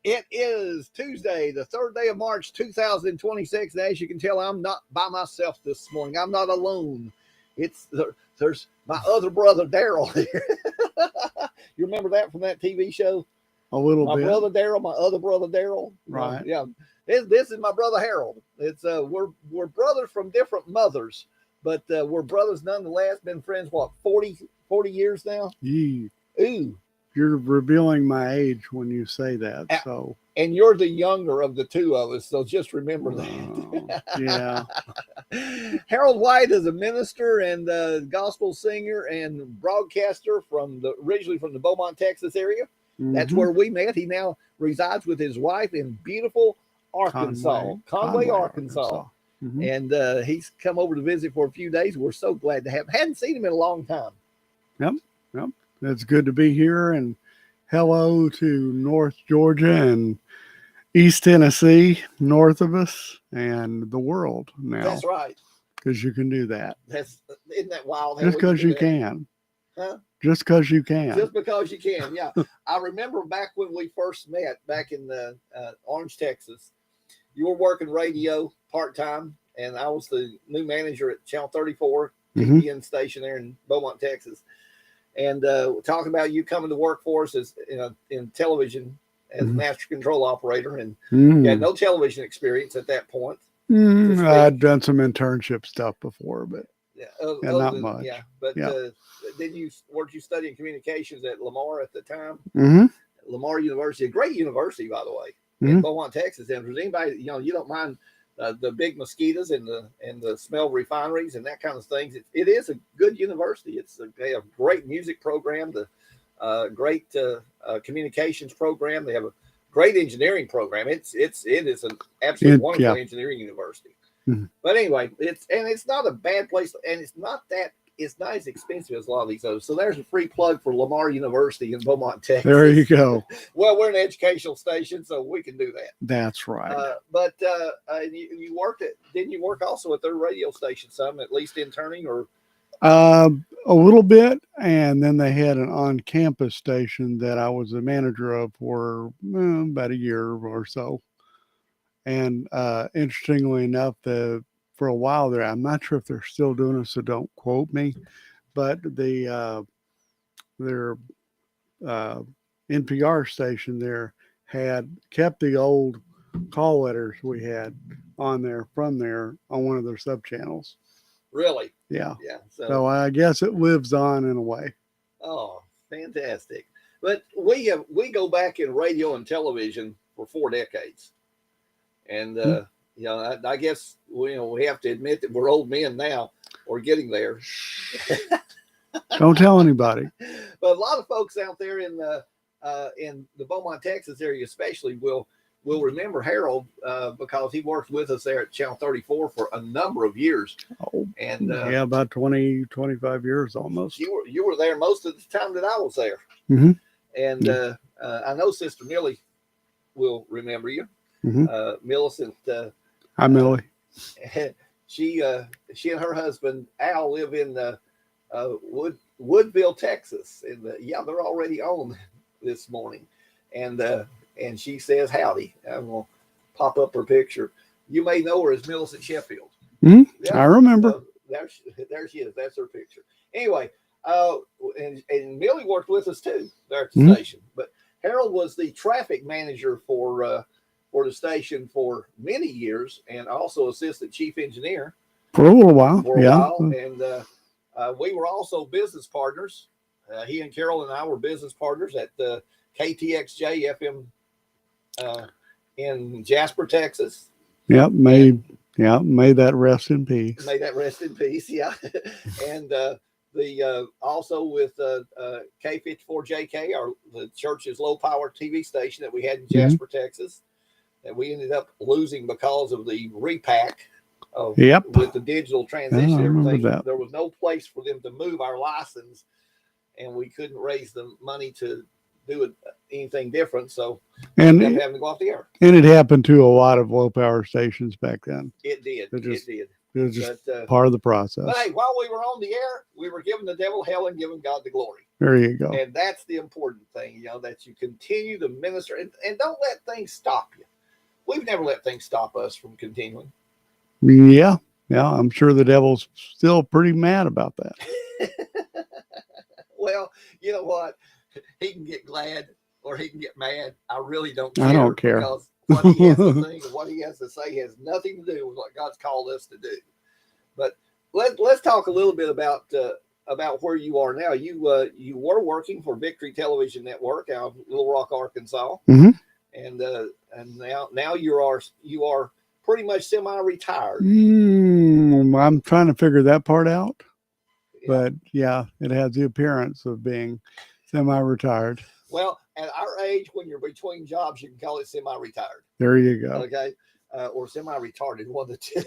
It is Tuesday, the 3rd day of March, 2026. And as you can tell, I'm not by myself this morning. I'm not alone. There's my other brother, Daryl, here. You remember that from that TV show? A little bit. My brother, Daryl, my other brother, Daryl. Right. Yeah. This is my brother, Harold. It's we're brothers from different mothers, but we're brothers nonetheless. Been friends, what, 40 years now? Yee. Ooh. You're revealing my age when you say that. So, and you're the younger of the two of us, so just remember that. Yeah. Harold White is a minister and a gospel singer and broadcaster originally from the Beaumont, Texas area. Mm-hmm. That's where we met. He now resides with his wife in beautiful Arkansas, Conway, Arkansas. Mm-hmm. And he's come over to visit for a few days. We're so glad to have him. Hadn't seen him in a long time. Yep. It's good to be here, and hello to North Georgia and East Tennessee, north of us, and the world now. That's right. Because you can do that. Isn't that wild? Just because you can. Huh? Just because you can. Just because you can, yeah. I remember back when we first met, back in Orange, Texas. You were working radio part-time, and I was the new manager at Channel 34, TVN station there in Beaumont, Texas. And talking about you coming to work for us as in television as a master control operator, and you had no television experience at that point. I'd done some internship stuff before, but not much. Yeah, but then weren't you studying communications at Lamar at the time? Lamar University, a great university, by the way, in Beaumont, Texas. And if there's anybody, you don't mind the big mosquitoes and the smell of refineries and that kind of things. It is a good university. They have a great music program, the great communications program. They have a great engineering program. It is an absolutely wonderful engineering university. But anyway, it's not a bad place, and it's not as expensive as a lot of these others. So there's a free plug for Lamar University in Beaumont, Texas. There you go. Well, we're an educational station, so we can do that. That's right. But you worked didn't you work also at their radio station some, at least interning, or? A little bit. And then they had an on-campus station that I was the manager of for about a year or so. And interestingly enough, for a while there, I'm not sure if they're still doing it, so don't quote me, but their NPR station there had kept the old call letters we had on there from there on one of their sub channels. Really? Yeah. Yeah. So I guess it lives on in a way. Oh, fantastic. But we go back in radio and television for 4 decades. And I guess we have to admit that we're old men now, or getting there. Don't tell anybody. But a lot of folks out there in the Beaumont, Texas area, especially, will remember Harold because he worked with us there at Channel 34 for a number of years. Oh, and about 20, 25 years almost. You were there most of the time that I was there. And I know Sister Millie will remember you. Millicent. Hi, Millie. She and her husband Al live in Woodville, Texas, and they're already on this morning, and she says howdy. I'm gonna pop up her picture. You may know her as Millicent Sheffield. Yeah, I remember. There she is. That's her picture. Anyway, and Millie worked with us too there at the station, but Harold was the traffic manager for the station for many years, and also assistant chief engineer for a little while. And we were also business partners. He and Carol and I were business partners at the KTXJ FM in Jasper, Texas. Yep, made Yeah, may that rest in peace. May that rest in peace. Yeah, and also with K54JK, the church's low power TV station that we had in Jasper, Texas, that we ended up losing because of the repack of with the digital transition. Everything, there was no place for them to move our license, and we couldn't raise the money to do anything different. So we ended up having to go off the air. And it happened to a lot of low power stations back then. It did. It did. It was just part of the process. But hey, while we were on the air, we were giving the devil hell and giving God the glory. There you go. And that's the important thing, that you continue to minister and don't let things stop you. We've never let things stop us from continuing. Yeah. Yeah. I'm sure the devil's still pretty mad about that. Well, you know what? He can get glad or he can get mad. I really don't care. I don't care. Because what he has to think and what he has to say has nothing to do with what God's called us to do. But let's talk a little bit about where you are now. You were working for Victory Television Network out of Little Rock, Arkansas, and now you are pretty much semi-retired. I'm trying to figure that part out, but yeah, it has the appearance of being semi-retired. Well, at our age, when you're between jobs, you can call it semi-retired. There you go. Okay, or semi-retarded, one of the two.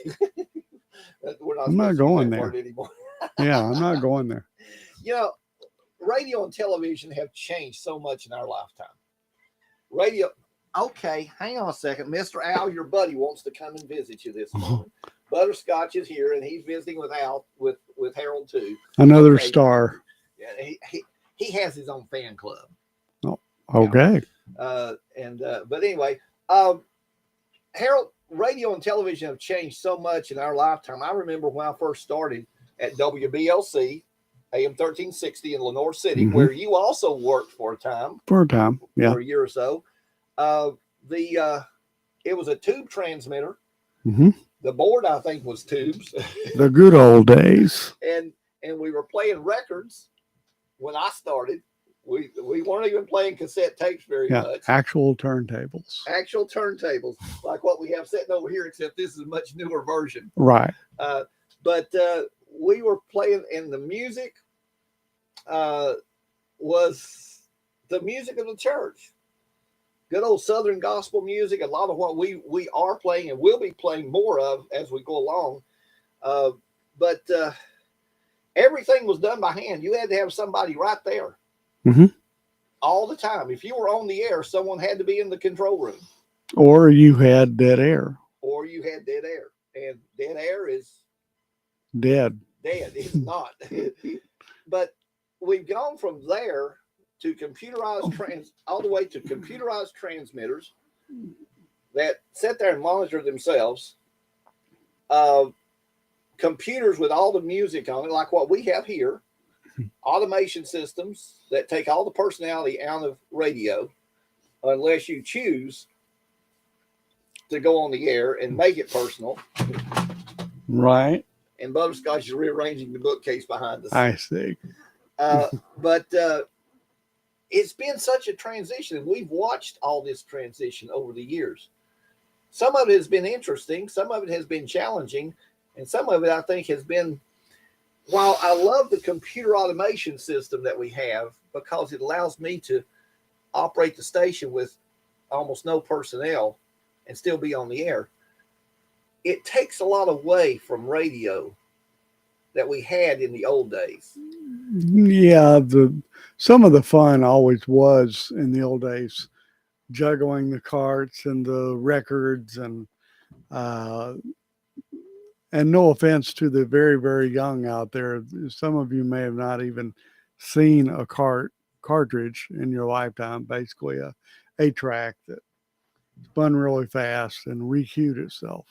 I'm not going there anymore. Yeah, I'm not going there. Radio and television have changed so much in our lifetime. Radio. Okay, hang on a second. Mr. Al, your buddy wants to come and visit you this morning. Butterscotch is here, and he's visiting with Al, with Harold, too. Another star. Yeah, he has his own fan club. Oh, okay. But anyway, Harold, radio and television have changed so much in our lifetime. I remember when I first started at WBLC-AM 1360 in Lenoir City, where you also worked for a time. For a year or so. It was a tube transmitter. The board, I think, was tubes. The good old days. And we were playing records when I started. We weren't even playing cassette tapes very much. Actual turntables. Actual turntables, like what we have sitting over here, except this is a much newer version. Right. But we were playing, and the music was the music of the church. Good old Southern gospel music. A lot of what we are playing and will be playing more of as we go along. But everything was done by hand. You had to have somebody right there all the time. If you were on the air, someone had to be in the control room. Or you had dead air. And dead air is dead. It's not. But we've gone from there to computerized all the way to computerized transmitters that sit there and monitor themselves. Computers with all the music on it, like what we have here. Automation systems that take all the personality out of radio, unless you choose to go on the air and make it personal. Right. And Butterscotch is rearranging the bookcase behind us. I see. But it's been such a transition, and we've watched all this transition over the years. Some of it has been interesting, some of it has been challenging, and some of it, I think, has been, while I love the computer automation system that we have, because it allows me to operate the station with almost no personnel and still be on the air, it takes a lot away from radio that we had in the old days. Yeah, some of the fun always was in the old days, juggling the carts and the records, and no offense to the very, very young out there, some of you may have not even seen a cartridge in your lifetime, basically a 8-track that spun really fast and recued itself.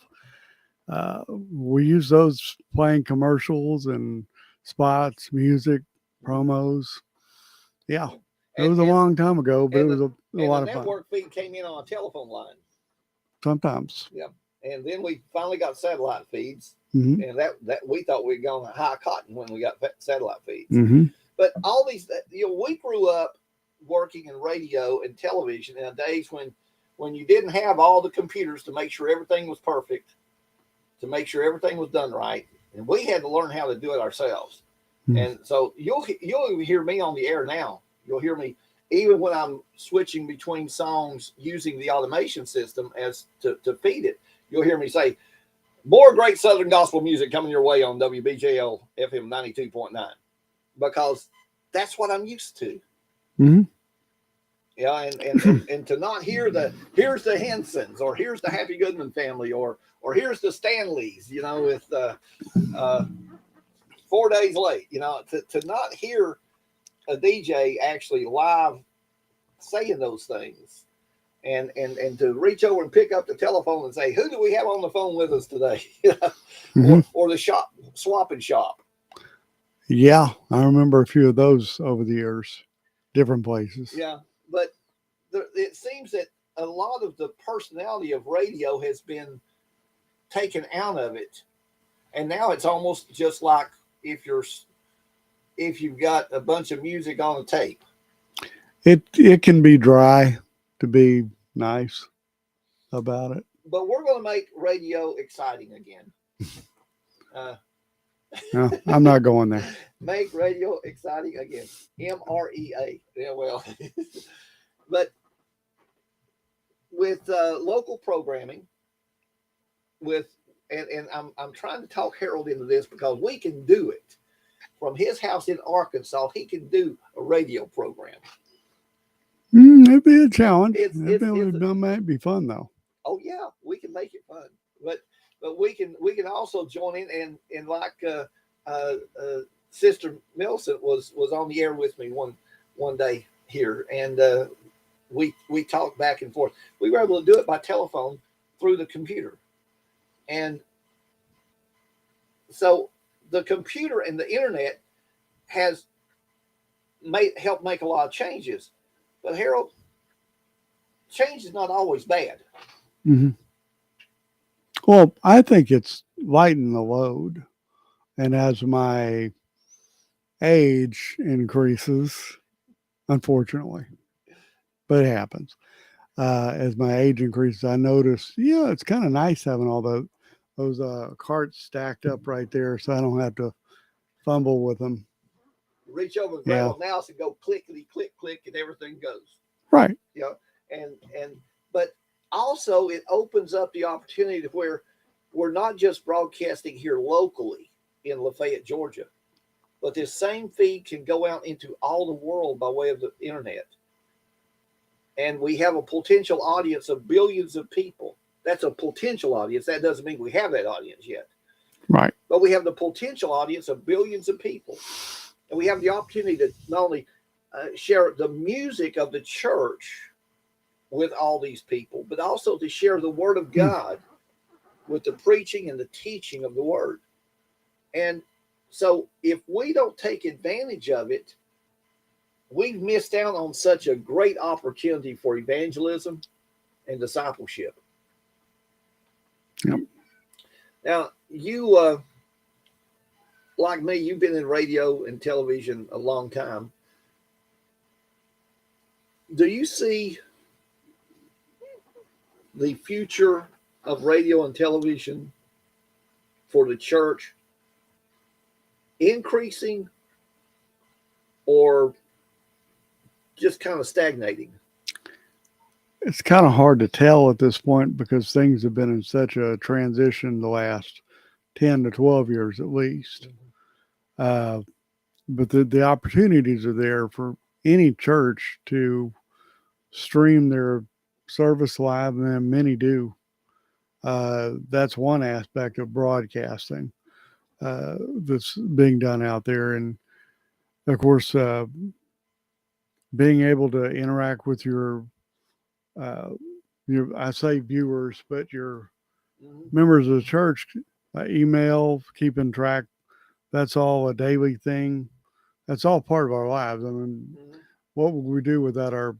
We use those playing commercials and spots, music, promos. Yeah, it was a long time ago, but it was a lot of fun. The network feed came in on a telephone line. Sometimes. Yeah, and then we finally got satellite feeds, and that we thought we'd gone high cotton when we got satellite feeds. But all these, we grew up working in radio and television in days when you didn't have all the computers to make sure everything was perfect. to make sure everything was done right, and we had to learn how to do it ourselves. And so you'll hear me on the air now. You'll hear me even when I'm switching between songs using the automation system as to feed it. You'll hear me say, more great Southern gospel music coming your way on WBJL FM 92.9, because that's what I'm used to. Mm-hmm. Yeah, and to not hear here's the Hensons, or here's the Happy Goodman family, or here's the Stanleys, with 4 days late, to not hear a DJ actually live saying those things, and to reach over and pick up the telephone and say, who do we have on the phone with us today? or the swap and shop. Yeah, I remember a few of those over the years, different places. Yeah, but it seems that a lot of the personality of radio has been taken out of it, and now it's almost just like if you've got a bunch of music on a tape. It can be dry, to be nice about it. But we're going to make radio exciting again. No, I'm not going there. Make radio exciting again. MREA. Yeah, well, but with local programming, and I'm trying to talk Harold into this, because we can do it from his house in Arkansas. He can do a radio program. It'd be a challenge. It might be fun though. Oh yeah, we can make it fun, but we can also join in and like Sister Millicent was on the air with me one day here, and we talked back and forth. We were able to do it by telephone through the computer, and so the computer and the internet has helped make a lot of changes. But Harold, change is not always bad. Mm-hmm. Well, I think it's lightened the load. And as my age increases, unfortunately, but it happens. As my age increases, I notice, it's kind of nice having all those carts stacked up right there, so I don't have to fumble with them. Reach over and grab a mouse and go clickety click click, and everything goes right. But also it opens up the opportunity to where we're not just broadcasting here locally in Lafayette, Georgia, but this same feed can go out into all the world by way of the internet, and we have a potential audience of billions of people. That's a potential audience. That doesn't mean we have that audience yet, right? But we have the potential audience of billions of people. And we have the opportunity to not only share the music of the church with all these people, but also to share the word of God with the preaching and the teaching of the word. And so if we don't take advantage of it, we've missed out on such a great opportunity for evangelism and discipleship. Yep. Now, you... like me, you've been in radio and television a long time. Do you see the future of radio and television for the church increasing or just kind of stagnating? It's kind of hard to tell at this point, because things have been in such a transition the last 10 to 12 years at least. But the opportunities are there for any church to stream their service live, and many do. That's one aspect of broadcasting that's being done out there. And of course, being able to interact with your I say viewers, but your members of the church, email, keeping track. That's all a daily thing. That's all part of our lives. I mean, what would we do without our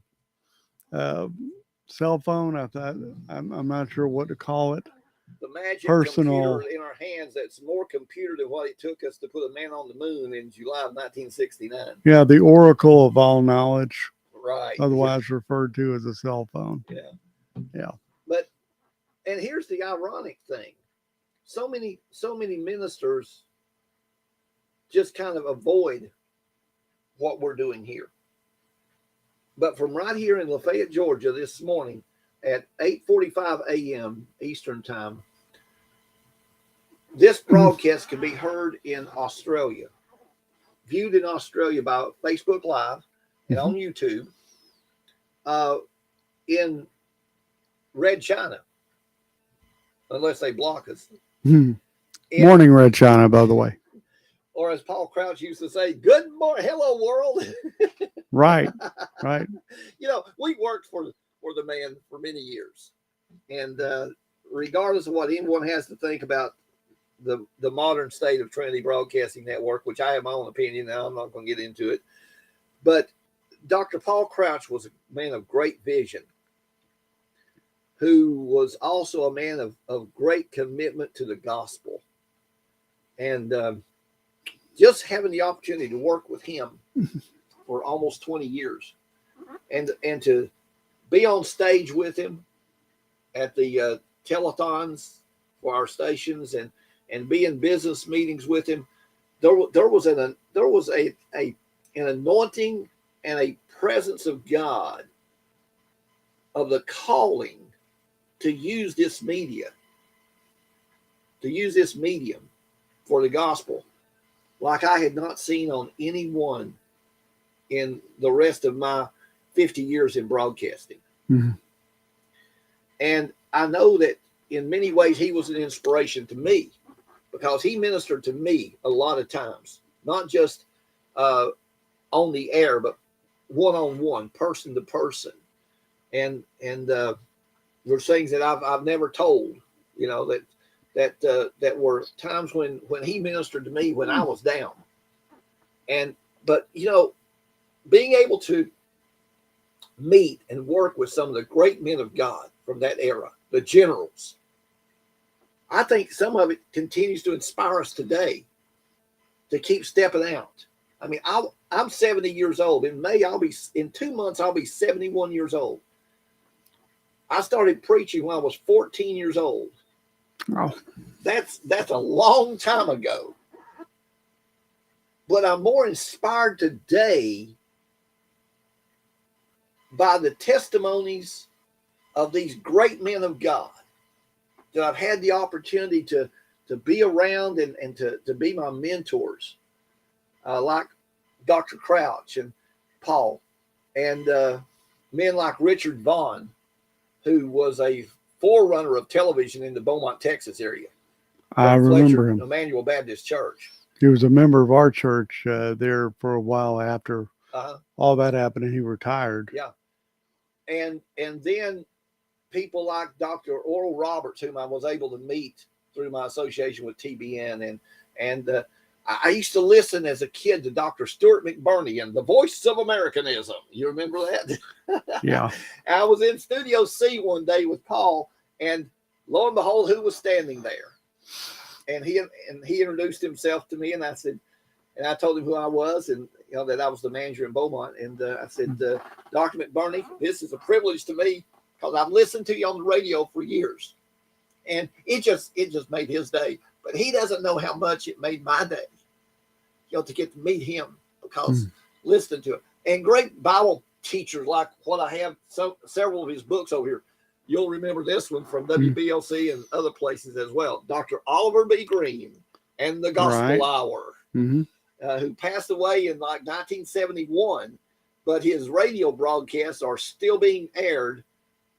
cell phone? I'm not sure what to call it. The magic computer in our hands that's more computer than what it took us to put a man on the moon in July of 1969. Yeah, the oracle of all knowledge. Right. Otherwise referred to as a cell phone. Yeah. Yeah. But, and here's the ironic thing. so many ministers just kind of avoid what we're doing here. But from right here in Lafayette, Georgia, this morning at 8:45 a.m. Eastern Time, this broadcast can be heard in Australia, viewed in Australia by Facebook Live and on YouTube, in Red China, unless they block us. Morning, Red China, by the way. Or as Paul Crouch used to say, good morning, hello world. Right. You know, we worked for the man for many years. And regardless of what anyone has to think about the modern state of Trinity Broadcasting Network, which I have my own opinion now, I'm not going to get into it. But Dr. Paul Crouch was a man of great vision, who was also a man of great commitment to the gospel. And just having the opportunity to work with him for almost 20 years and to be on stage with him at the telethons for our stations and be in business meetings with him, there was an anointing and a presence of God, of the calling to use this medium for the gospel, like I had not seen on anyone in the rest of my 50 years in broadcasting. Mm-hmm. And I know that in many ways he was an inspiration to me, because he ministered to me a lot of times, not just on the air, but one-on-one, person to person. And there's things that I've never told, you know, that were times when he ministered to me when I was down. But you know, being able to meet and work with some of the great men of God from that era, the generals, I think some of it continues to inspire us today to keep stepping out. I mean, I'm 70 years old. In May, in 2 months, I'll be 71 years old. I started preaching when I was 14 years old. Oh. That's a long time ago. But I'm more inspired today by the testimonies of these great men of God that I've had the opportunity to be around and to be my mentors, like Dr. Crouch and Paul, and men like Richard Vaughn, who was a forerunner of television in the Beaumont, Texas area. I remember him. Emmanuel Baptist Church. He was a member of our church there for a while after all that happened, and he retired. Yeah. And then people like Dr. Oral Roberts, whom I was able to meet through my association with TBN. And I used to listen as a kid to Dr. Stuart McBurney and The Voice of Americanism. You remember that? Yeah. I was in Studio C one day with Paul, and lo and behold, who was standing there? And he introduced himself to me, and I said, and I told him who I was, and you know that I was the manager in Beaumont. And I said, Dr. McBurney, this is a privilege to me because I've listened to you on the radio for years, and it just made his day. But he doesn't know how much it made my day, you know, to get to meet him, because listening to it, and great Bible teachers like what I have several of his books over here. You'll remember this one from WBLC and other places as well. Dr. Oliver B. Green and the Gospel Hour, who passed away in like 1971, but his radio broadcasts are still being aired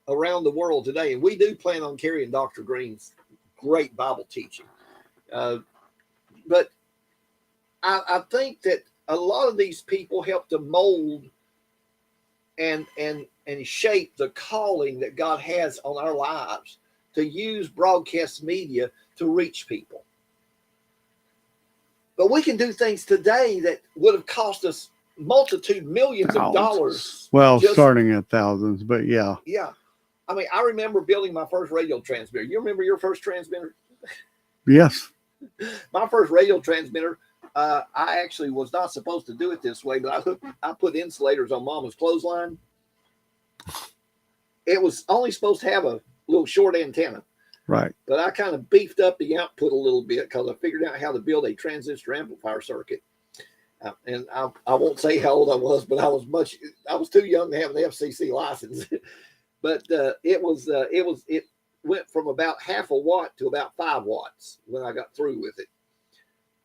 around the world today. And we do plan on carrying Dr. Green's great Bible teaching. But I think that a lot of these people help to mold and shape the calling that God has on our lives to use broadcast media to reach people. But we can do things today that would have cost us millions of dollars. Well, starting at thousands, but yeah. Yeah. I mean, I remember building my first radio transmitter. You remember your first transmitter? Yes. My first radio transmitter, I actually was not supposed to do it this way, but I put insulators on Mama's clothesline. It was only supposed to have a little short antenna. Right. But I kind of beefed up the output a little bit because I figured out how to build a transistor amplifier circuit. And I won't say how old I was, but I was too young to have an FCC license. But it went from about half a watt to about 5 watts when I got through with it.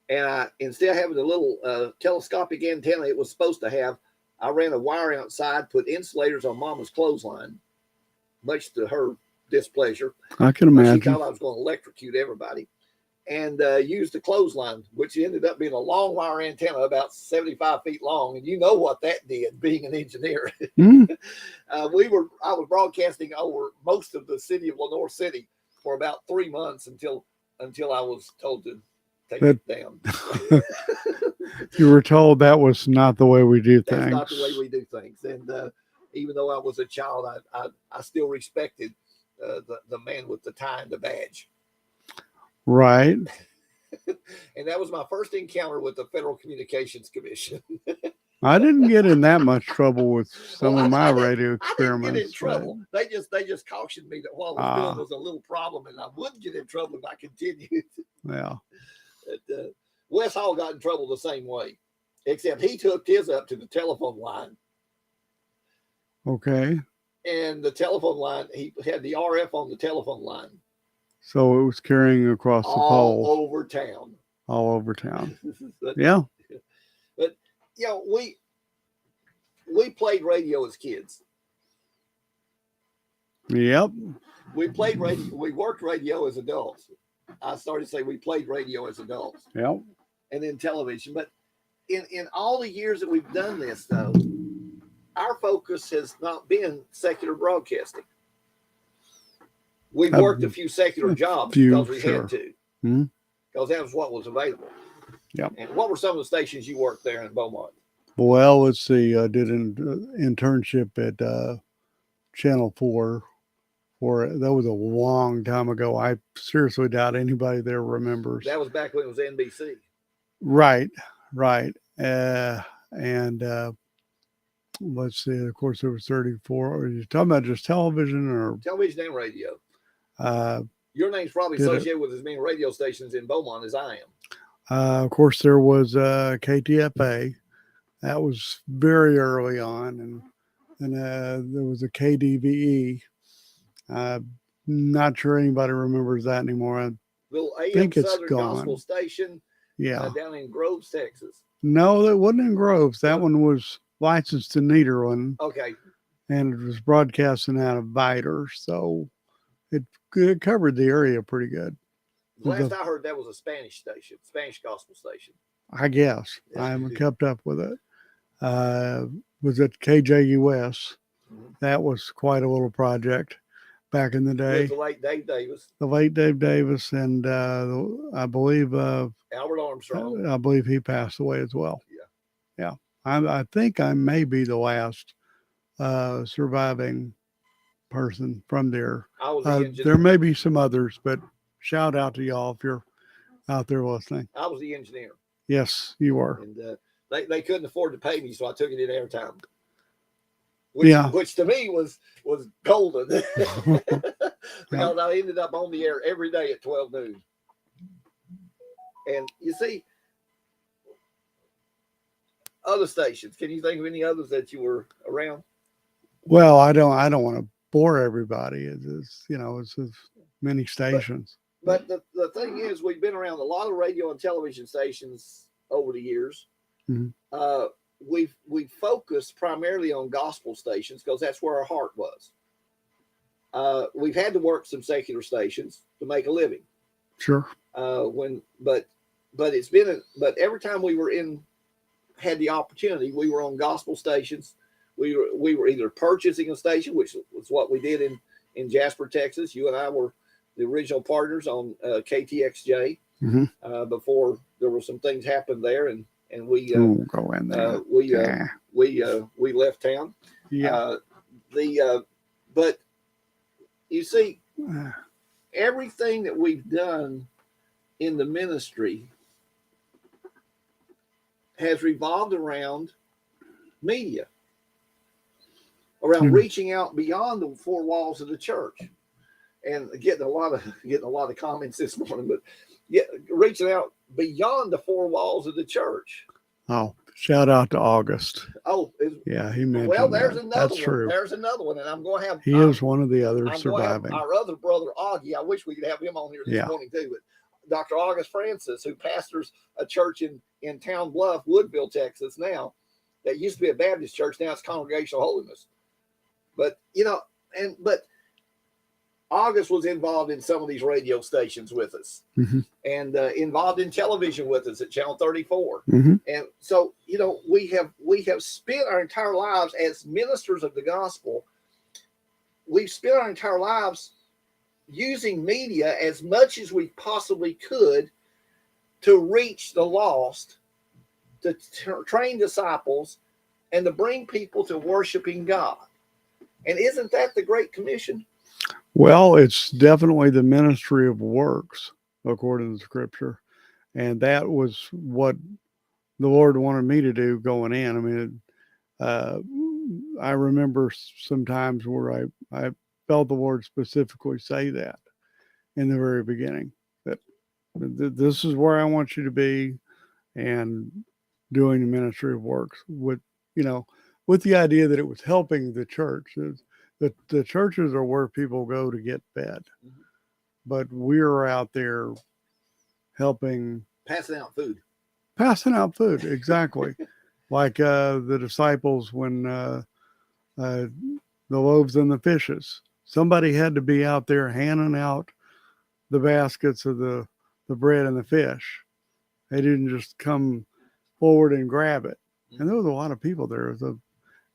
And instead of having a little telescopic antenna it was supposed to have, I ran a wire outside, put insulators on Mama's clothesline, much to her displeasure. I can imagine. She thought I was going to electrocute everybody, and used the clothesline, which ended up being a long wire antenna about 75 feet long. And you know what that did, being an engineer. I was broadcasting over most of the city of Lenoir City for about 3 months until I was told to take it down. You were told that was not the way we do things. That's not the way we do things. And even though I was a child, I still respected the man with the tie and the badge. Right. And that was my first encounter with the Federal Communications Commission. I didn't get in that much trouble with some of my radio experiments. I didn't get in trouble. They just cautioned me that what I was doing was a little problem, and I wouldn't get in trouble if I continued. Yeah. But, Wes Hall got in trouble the same way, except he took his up to the telephone line. Okay. And the telephone line, he had the RF on the telephone line. So it was carrying across the pole. All over town. All over town. But, yeah. But, you know, we played radio as kids. Yep. We played radio. We worked radio as adults. I started to say we played radio as adults. Yep. And then television. But in all the years that we've done this, though, our focus has not been secular broadcasting. We've worked a few secular jobs because we had to. Because that was what was available. Yep. And what were some of the stations you worked there in Beaumont? Well, let's see. I did an internship at Channel 4. That was a long time ago. I seriously doubt anybody there remembers. That was back when it was NBC. Right. And let's see. Of course, there was 34. Are you talking about just television or television and radio? Your name's probably associated with as many radio stations in Beaumont as I am. Of course, there was KTFA. That was very early on, and there was a KDVE. Not sure anybody remembers that anymore. I think it's Southern gone. Gospel station. Yeah, down in Groves, Texas. No, that wasn't in Groves. That one was licensed in Nederland. Okay. And it was broadcasting out of Vidor, so it covered the area pretty good. Last I heard, that was a Spanish station, Spanish gospel station. I guess. I haven't kept up with it. Was at KJUS. That was quite a little project back in the day. The late Dave Davis. The late Dave Davis, and I believe Albert Armstrong. I believe he passed away as well. Yeah. I think I may be the last surviving person from there. I was the engineer. There may be some others, but shout out to y'all if you're out there listening. I was the engineer. Yes, you were. And they couldn't afford to pay me, so I took it in airtime. Which to me was golden. Because I ended up on the air every day at 12 noon. And you see, other stations. Can you think of any others that you were around? Well, I don't want to bore everybody. It's many stations. But the thing is, we've been around a lot of radio and television stations over the years. Mm-hmm. We've focused primarily on gospel stations because that's where our heart was. We've had to work some secular stations to make a living. Sure. But it's been but every time we were had the opportunity, we were on gospel stations. We were either purchasing a station, which was what we did in Jasper, Texas. You and I were the original partners on KTXJ before there were some things happened there, and we go in there. We left town. Yeah. But you see, everything that we've done in the ministry has revolved around media, around reaching out beyond the four walls of the church. and getting a lot of comments this morning, but reaching out beyond the four walls of the church. Oh, shout out to August. Oh, yeah, he mentioned. Well, there's that. another That's one. true. There's another one, and I'm going to have. He is one of the others I'm surviving. Our other brother Augie. I wish we could have him on here this morning too. But Dr. August Francis, who pastors a church in Town Bluff, Woodville, Texas, now that used to be a Baptist church. Now it's Congregational Holiness. But but August was involved in some of these radio stations with us, and involved in television with us at Channel 34. And so, we have spent our entire lives as ministers of the gospel. We've spent our entire lives using media as much as we possibly could to reach the lost, to train disciples, and to bring people to worshiping God. And isn't that the Great Commission? Well, it's definitely the ministry of works, according to Scripture. And that was what the Lord wanted me to do going in. I mean, I remember some times where I felt the Lord specifically say that in the very beginning, that this is where I want you to be, and doing the ministry of works with the idea that it was helping the church. The churches are where people go to get fed, but we're out there helping, passing out food. Exactly. Like the disciples when the loaves and the fishes. Somebody had to be out there handing out the baskets of the bread and the fish. They didn't just come forward and grab it. And there was a lot of people there.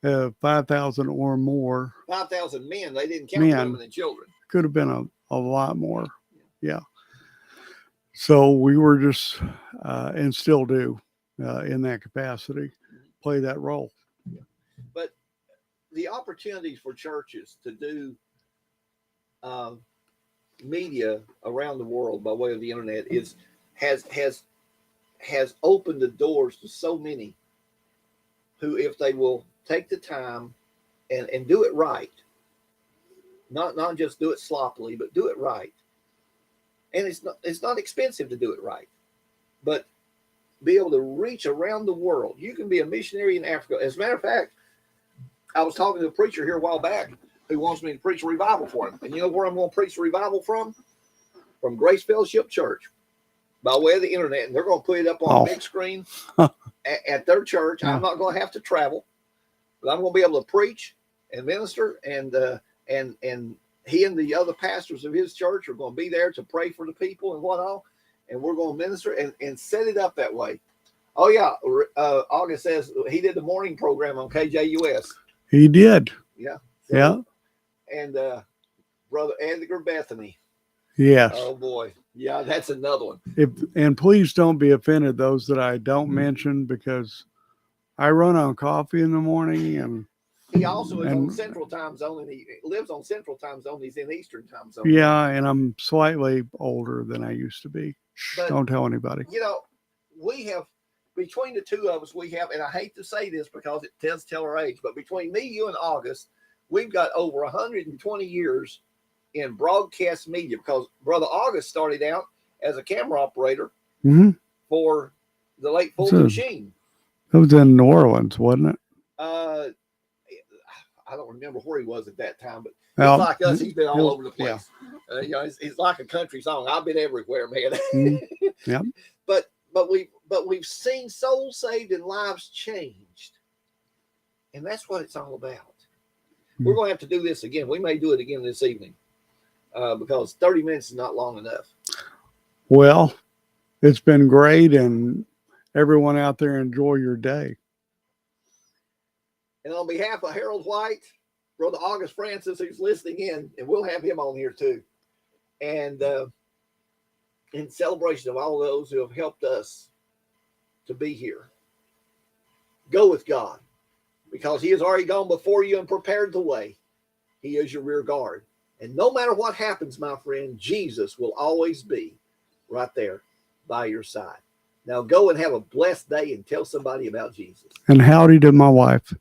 5,000 or more. 5,000 men. They didn't count women and children. Could have been a lot more. Yeah. So we were just, and still do, in that capacity, play that role. But the opportunities for churches to do media around the world by way of the internet has opened the doors to so many who, if they will take the time and do it right, not just do it sloppily, but do it right. And it's not expensive to do it right, but be able to reach around the world. You can be a missionary in Africa. As a matter of fact, I was talking to a preacher here a while back who wants me to preach a revival for him. And you know where I'm going to preach a revival from? From Grace Fellowship Church, by way of the internet. And they're going to put it up on a big screen at their church. I'm not going to have to travel, but I'm going to be able to preach and minister, and he and the other pastors of his church are going to be there to pray for the people and whatnot, and we're going to minister and set it up that way. Oh yeah, August says he did the morning program on KJUS. He did. Yeah. So, yeah. And Brother Edgar Bethany. Yes. Oh boy. Yeah, that's another one. And please don't be offended, those that I don't mention, because I run on coffee in the morning, and he also is on Central Time Zone, and he lives on Central Time Zone. He's in Eastern Time Zone. Yeah, and I'm slightly older than I used to be. But, don't tell anybody. We have, between the two of us, and I hate to say this because it does tell our age, but between me, you, and August, we've got over 120 years in broadcast media, because Brother August started out as a camera operator for the late Fulton Sheen. It was in New Orleans, wasn't it? I don't remember where he was at that time, but it's like us. He's been all over the place. Yeah. It's like a country song. I've been everywhere, man. Yeah. But we've seen souls saved and lives changed, and that's what it's all about. We're going to have to do this again. We may do it again this evening, because 30 minutes is not long enough. Well, it's been great, and everyone out there, enjoy your day. And on behalf of Harold White, Brother August Francis, who's listening in, and we'll have him on here too, and in celebration of all those who have helped us to be here, go with God, because he has already gone before you and prepared the way. He is your rear guard. And no matter what happens, my friend, Jesus will always be right there by your side. Now go and have a blessed day and tell somebody about Jesus. And howdy to my wife.